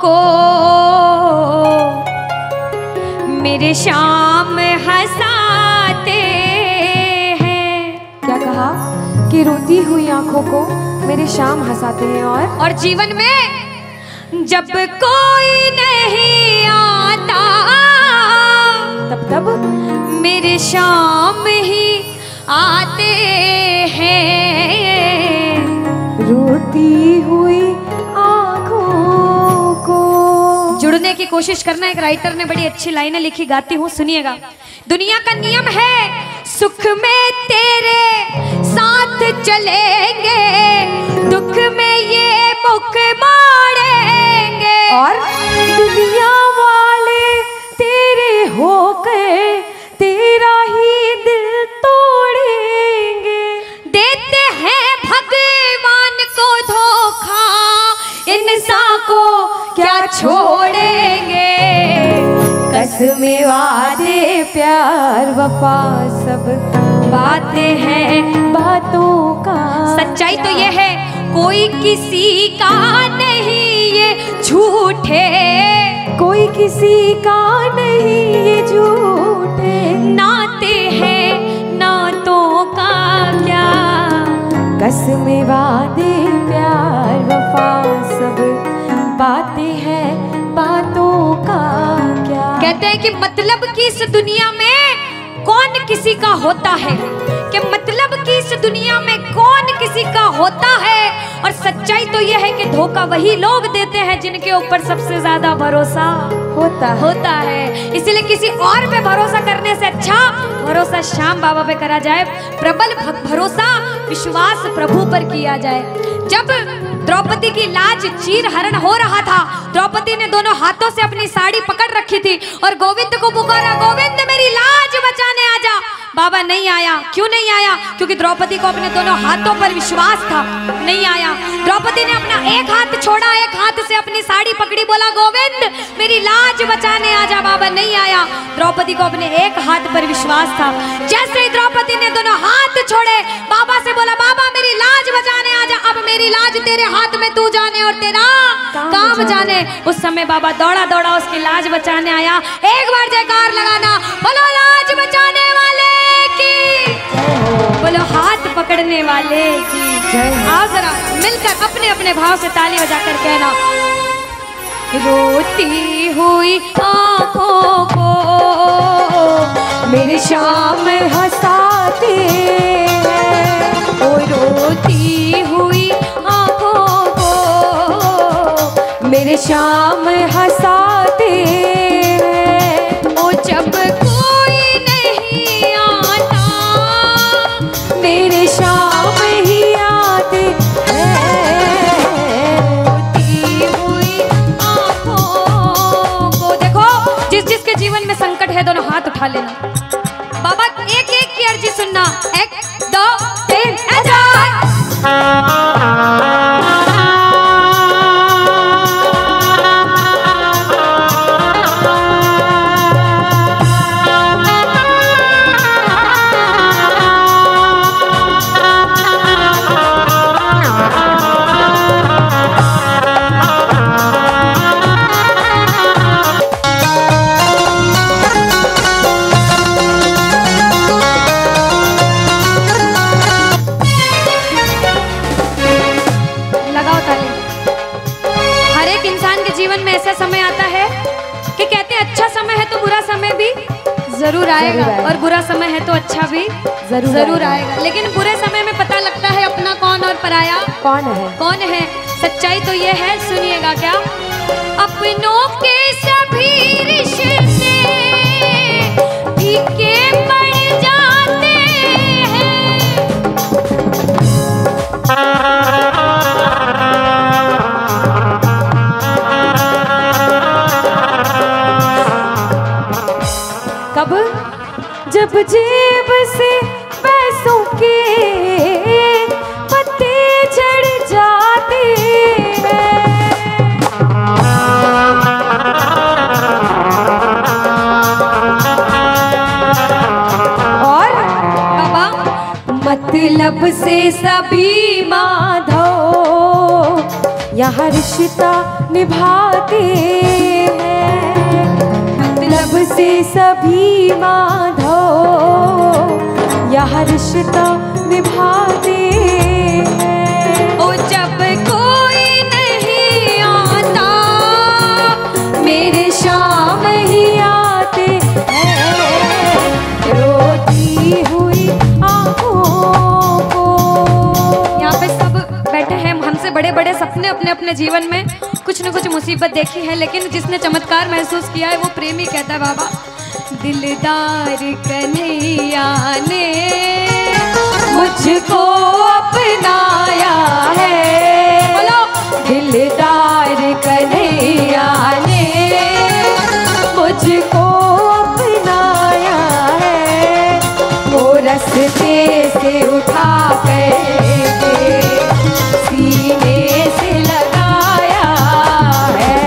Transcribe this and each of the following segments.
को मेरे शाम हंसाते हैं। क्या कहा कि रोती हुई आंखों को मेरे शाम हंसाते हैं। और जीवन में जब कोई नहीं आता तब मेरे शाम ही आते हैं। रोती हुई आंखों को जुड़ने की कोशिश करना। एक राइटर ने बड़ी अच्छी लाइनें लिखी, गाती हूँ, सुनिएगा। दुनिया का नियम है सुख में तेरे साथ चलेंगे, दुख में ये मुख मोड़ेंगे। और दुनिया वाले तेरे होकर तेरा ही दिल तोड़ेंगे। देते हैं भगवान को धोखा, इंसान को क्या छोड़ेंगे। कसमें वादे प्यार वफा सब बातें हैं बातों का। सच्चाई तो ये है कोई किसी का नहीं ये झूठे, कोई किसी का नहीं ये झूठे। नाते हैं नातों का क्या, कसमें वादे प्यार वफा सब बातें हैं बातों का क्या। कहते हैं कि मतलब कि इस दुनिया में कौन किसी का होता है, कि मतलब कि इस दुनिया में कौन किसी का होता है। और सच्चाई तो यह है कि धोखा वही लोग देते हैं जिनके ऊपर सबसे ज्यादा भरोसा होता है। इसलिए किसी और पे भरोसा करने से अच्छा भरोसा श्याम बाबा पे करा जाए। प्रबल भरोसा विश्वास प्रभु पर किया जाए। जब द्रौपदी की लाज चीर हरण हो रहा था, द्रौपदी ने दोनों हाथों से अपनी साड़ी पकड़ रखी थी और गोविंद को पुकारा, गोविंद मेरी लाज बचाने आजा। बाबा नहीं आया। क्यों नहीं आया? क्योंकि द्रौपदी को अपने दोनों हाथों पर विश्वास था। नहीं आया। द्रौपदी ने अपना एक हाथ छोड़ा, एक हाथ से अपनी साड़ी पकड़ी, बोला गोविंद मेरी लाज बचाने आजा। बाबा नहीं आया। द्रौपदी को अपने एक हाथ पर विश्वास था। जैसे ही द्रौपदी ने दोनों हाथ छोड़े, बाबा से बोला बाबा मेरी लाज बचाने आजा। अब मेरी लाज तेरे हाथ में, तू जाने और तेरा काम जाने। उस समय बाबा दौड़ा दौड़ा उसकी लाज बचाने आया। एक बार जयकार लगाना, बोलो लाज बचाने वाले की, बोलो हाथ पकड़ने वाले की। आओ जरा मिलकर अपने अपने भाव से ताली बजाकर कहना, रोती हुई आंखों को मेरे शाम हंसाते हैं। ओ रोती हुई आंखों को मेरे शाम हंसाते हैं। ओ जब कोई नहीं आता मेरे शाम ही आते हैं। रोती हुई आंखों को। देखो जिस जिसके जीवन में संकट है दोनों हाथ उठा लेना। बाबा एक एक की अर्जी सुनना। 1 2 3 जीवन में ऐसा समय आता है कि कहते हैं अच्छा समय है तो बुरा समय भी जरूर आएगा, और बुरा समय है तो अच्छा भी जरूर आएगा। लेकिन बुरे समय में पता लगता है अपना कौन और पराया कौन है। सच्चाई तो ये है, सुनिएगा क्या, अपनों के सभी रिश्ते फीके पड़ जाते हैं। कब? जब जेब से पैसों के पत्ते झड़ जाते हैं। और बाबा मतलब से सभी माधो यहाँ रिश्ता निभाते हैं, मतलब से सभी माधो यह रिश्ता निभाते हैं। ओ जब कोई नहीं आता मेरे शाम ही आते हैं, रोती हुई आँखों को। यहाँ पे सब बैठे हैं, हमसे बड़े बड़े सपने अपने अपने जीवन में कुछ न कुछ मुसीबत देखी है, लेकिन जिसने चमत्कार महसूस किया है वो प्रेमी कहता है बाबा, दिलदार कन्हैया ने मुझको अपनाया है, बोलो दिलदार कन्हैया ने मुझको अपनाया है, वो रस्ते से उठा कर सीने से लगाया है,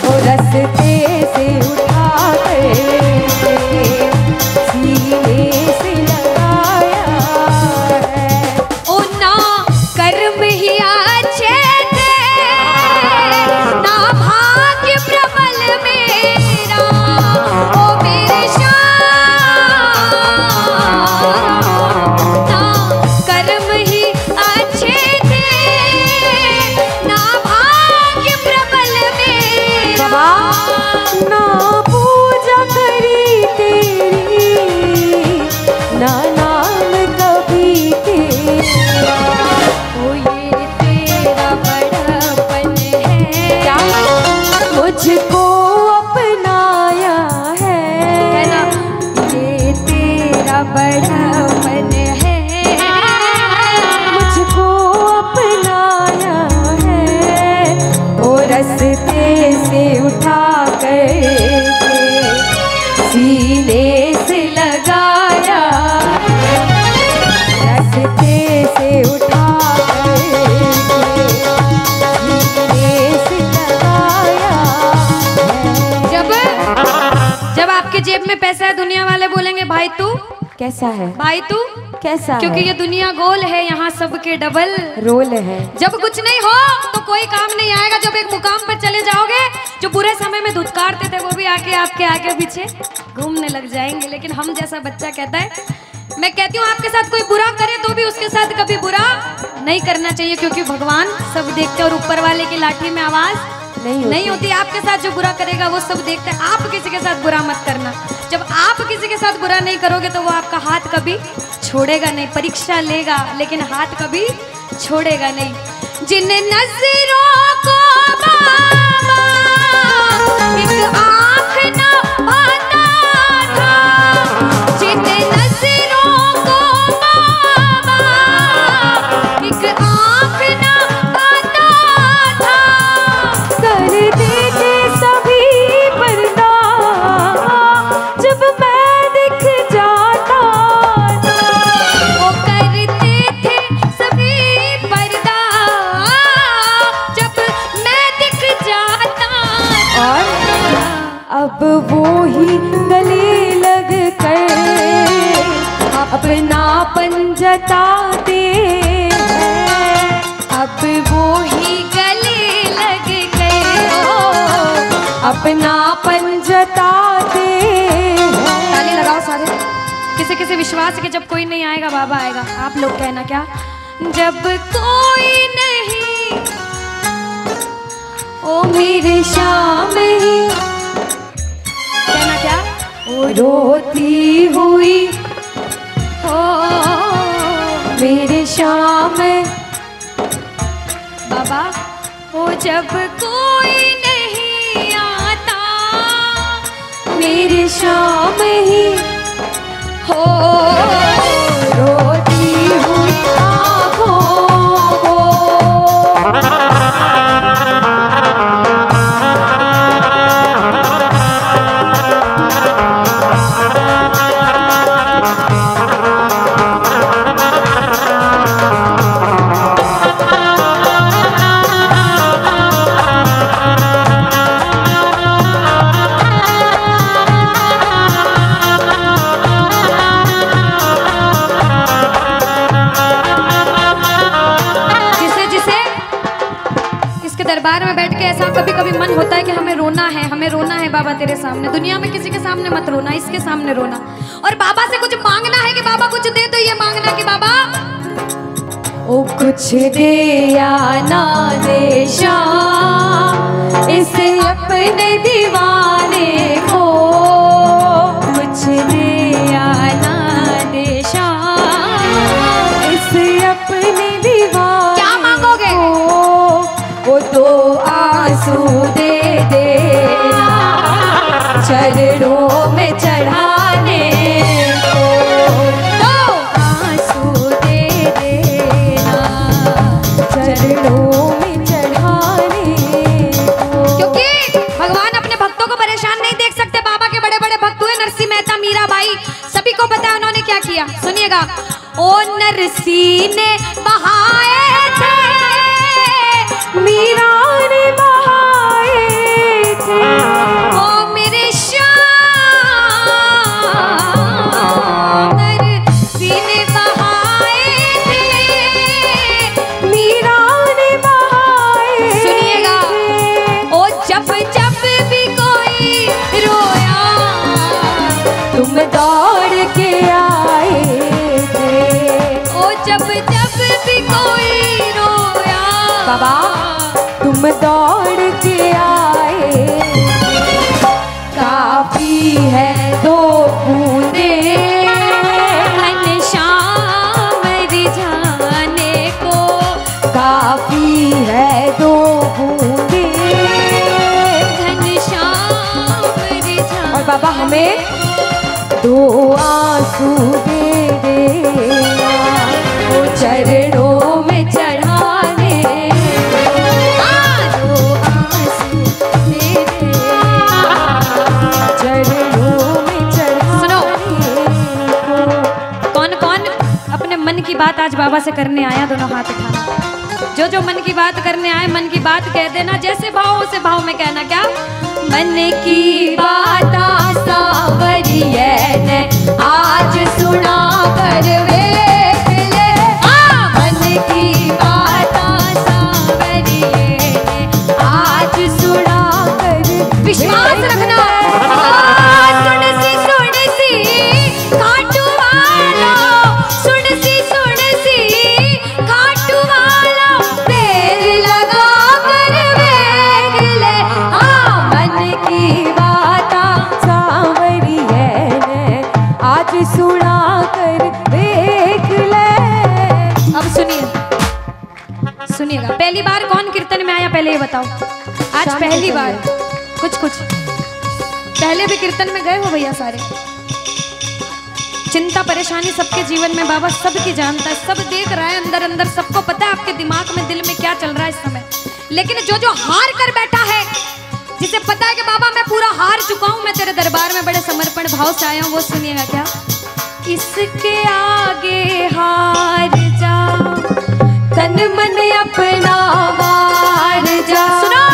वो रस्ते से उठा कर सीने से लगाया है। ओ ना कर्म ही अच्छे थे, ना भाग्य प्रबल मेरा, ओ मेरे शाम, ना कर्म ही अच्छे थे, ना भाग्य प्रबल मेरा। ना पूजा करी तेरी, ना नाम कभी तेरा, ओ ये तेरा बड़पन है, मुझको अपनाया है ना, ये तेरा बड़पन है, मुझको अपनाया है, वो रस्ते से उठा कर सीने से लगाया, रस्ते से उठा कर सीने से लगाया है। जब आपके जेब में पैसा है दुनिया वाले बोलेंगे भाई तू, कैसा है, भाई तू, कैसा क्योंकि है? ये दुनिया गोल है, यहाँ सबके डबल रोल है। जब कुछ नहीं हो तो कोई काम नहीं आएगा, जब एक मुकाम पर चले जाओगे जो बुरे समय में धुतकारते थे वो भी आके आपके आगे पीछे घूमने लग जाएंगे। लेकिन हम जैसा बच्चा कहता है, मैं कहती हूँ आपके साथ कोई बुरा करे तो भी उसके साथ कभी बुरा नहीं करना चाहिए, क्योंकि भगवान सब देखते और ऊपर वाले की लाठी में आवाज नहीं होती। आपके साथ जो बुरा करेगा वो सब देखते हैं, आप किसी के साथ बुरा मत करना। जब आप किसी के साथ बुरा नहीं करोगे तो वो आपका हाथ कभी छोड़ेगा नहीं, परीक्षा लेगा लेकिन हाथ कभी छोड़ेगा नहीं। जिन नजरों को बाबा एक आँख न पाता था, जिन नजरों को बाबा एक आँख न पाता था, कर देते सभी पर्दा जब मैं दिख जाता था, वो करते थे सभी पर्दा जब मैं दिख जाता था। और अब वो ही गले लग कर अपनापन जताते हैं, अब वो ही गले लग गए, अपनापन जताते हैं। ताली लगाओ सारे। किसी किसी विश्वास के जब कोई नहीं आएगा बाबा आएगा। आप लोग कहना क्या, जब कोई नहीं ओ मेरे शाम ही, कहना क्या, ओ रोती हुई हो मेरे शाम, बाबा हो जब कोई नहीं आता मेरे शाम ही हो, रोती हुई आँखों को। ऐसा कभी कभी मन होता है कि हमें रोना है बाबा तेरे सामने। दुनिया में किसी के सामने मत रोना, इसके सामने रोना। और बाबा से कुछ मांगना है कि बाबा कुछ दे, तो ये मांगना कि बाबा ओ कुछ दे या ना दे श्याम इस अपने दीवाने को, कुछ दे या ना दे श्याम इस अपने दीवाने। क्या मांगोगे? वो तो आंसू दे देना चरणों में चढ़ाने को, तो आंसू दे देना चरणों में चढ़ाने को। क्योंकि भगवान अपने भक्तों को परेशान नहीं देख सकते। बाबा के बड़े बड़े भक्त हुए नरसिंह मेहता, मीराबाई, सभी को पता है उन्होंने क्या किया। सुनिएगा। ओ नरसिंह ने बहाए थे, मीरा ने बहाए थे, ओ मेरे श्याम नरसिंह ने बहाए थे, मीरा ने बहाए। सुनिएगा। ओ जब जब भी कोई रोया तुम दौड़ के आए थे, ओ जब जब भी कोई रोया बाबा तुम दौड़ के आए। काफी है दो बूंदे घनश्याम रिझाने को, काफी है दो बूंदे। घनश्याम रिझाने। और बाबा हमें दो आंसू दे देना वो चरणों में चढ़ाने को, दो आंसू दे देना चरणों में चढ़ाने को। कौन कौन अपने मन की बात आज बाबा से करने आया? दोनों हाथ उठाना। जो जो मन की बात करने आए, मन की बात कह देना। जैसे भाव उसे भाव में कहना। क्या? मन की बात सावरिये ने आज सुना कर वेख ले। मन की बात सावरिये ने आज सुना कर। विश्वास रखना। सुन सी खाटू वाला, सुन सी खाटू वाला, देर लगा कर वेख ले। मन की बात सावरिये ने आज सुना कर देख ले। अब सुनिएगा। पहली बार कौन कीर्तन में आया पहले ये बताओ। आज शाम पहली को बार। कुछ पहले भी कीर्तन में गए हो भैया सारे? चिंता परेशानी सबके जीवन में बाबा सबकी जानता है, सब देख रहा है अंदर अंदर, सबको पता है आपके दिमाग में दिल में क्या चल रहा है इस समय। लेकिन जो जो हार कर बैठा है, जिसे पता है कि बाबा मैं पूरा हार चुका हूं, मैं तेरे दरबार में बड़े समर्पण भाव से आया हूं, वो सुनिएगा। क्या? इसके आगे हार जा, तन मन अपना वार जा। सुनो।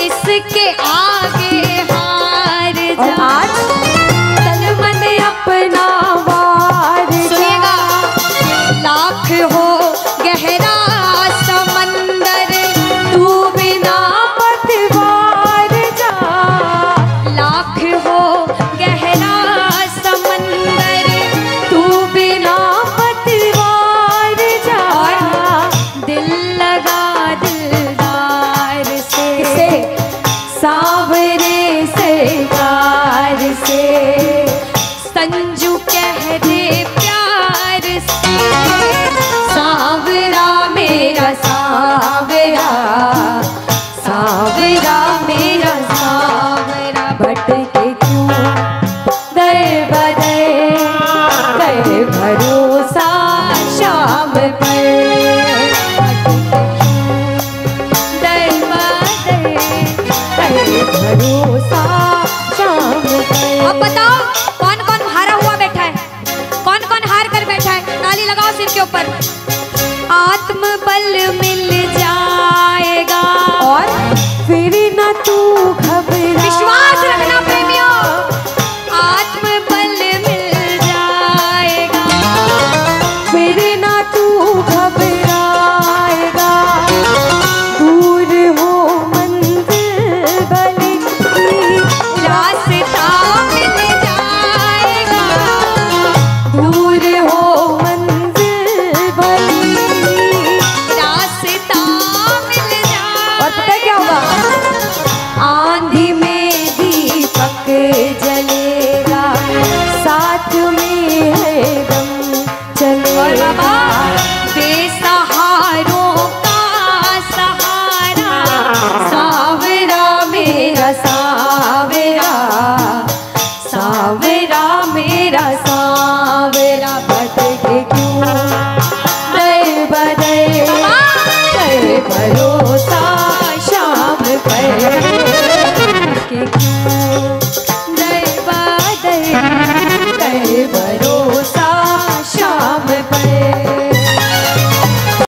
इसके आगे हार जा। और आज तन मन अपना वार जा। सुनिएगा। लाख हो गहरा समंदर, तू बिना पतवार जा। लाख हो गहरा समंदर, तू बिना पतवार जा। दिल लगा दिलदार से, सावरे सरकार से। संजू कह दे प्यार से, सावरा मेरा सावरा, सावरा मेरा सावरा। भटके क्यों दर बदर, कर भरोसा शाम पर। भटके क्यों दर बदर, कर भरोसा